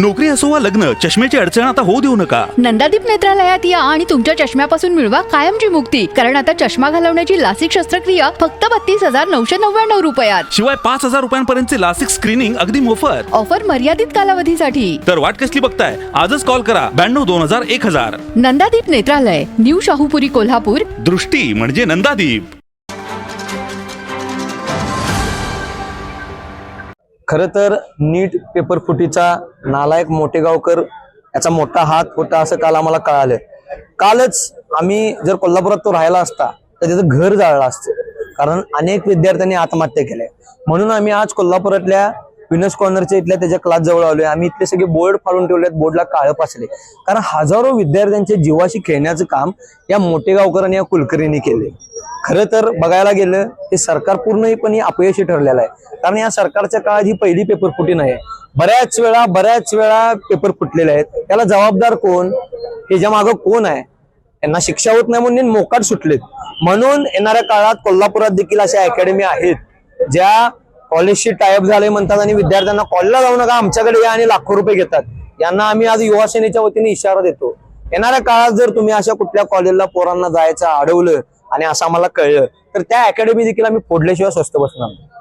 नोकरी असो वा लग्न, चष्म्याची अडचण आता होऊ देऊ नका. नंदादीप नेत्रालयात या आणि तुमच्या चष्म्यापासून मिळवा कायमची मुक्ती. कारण आता चष्मा घालवण्याची लासिक शस्त्रक्रिया फक्त 32,999 रुपयात. शिवाय 5,000 रुपयांपर्यंतचे लासिक स्क्रीनिंग अगदी मोफत. ऑफर मर्यादित कालावधीसाठी. तर वाट कसली बघताय, आजच कॉल करा 92-2000-1000. नंदादीप नेत्रालय, न्यू शाहूपुरी, कोल्हापूर. दृष्टी म्हणजे नंदादीप. खरं तर नीट पेपर फुटीचा नालायक मोठेगावकर याचा मोठा हात होता असं काल आम्हाला कळालं. कालच आम्ही जर कोल्हापुरात तो राहिला असता तर त्याचं घर जाळलं असतं, कारण अनेक विद्यार्थ्यांनी आत्महत्या केल्या. म्हणून आम्ही आज कोल्हापुरातल्या विनस कॉर्नरच्या इथल्या त्याच्या क्लास जवळ आलोय. आम्ही इथले सगळे बोर्ड फाडून ठेवलेत, बोर्डला काळं पाचले, कारण हजारो विद्यार्थ्यांच्या जीवाशी खेळण्याचं काम या मोठेगावकरांनी या कुलकर्णींनी केले. खरं तर बघायला गेलं ते सरकार पूर्णपणे अपयशी ठरलेलं आहे, कारण या सरकारच्या काळात ही पहिली पेपर फुटी नाही. बऱ्याच वेळा पेपर फुटलेले आहेत. त्याला जबाबदार कोण, याच्या मागं कोण आहे? यांना शिक्षा होत नाही म्हणून मोकाट सुटलेत. म्हणून येणाऱ्या काळात कोल्हापुरात देखील अशा अकॅडमी आहेत ज्या कॉलेजशी टायअप झाले म्हणतात आणि विद्यार्थ्यांना कॉलेजला जाऊ नका, आमच्याकडे या आणि लाखो रुपये घेतात. यांना आम्ही आज युवा सेनेच्या वतीने इशारा देतो, येणाऱ्या काळात जर तुम्ही अशा कुठल्या कॉलेजला पोरांना जायचं अडवलं आणि असं आम्हाला कळलं तर त्या अकॅडमी देखील आम्ही फोडल्याशिवाय स्वस्थ बसणार.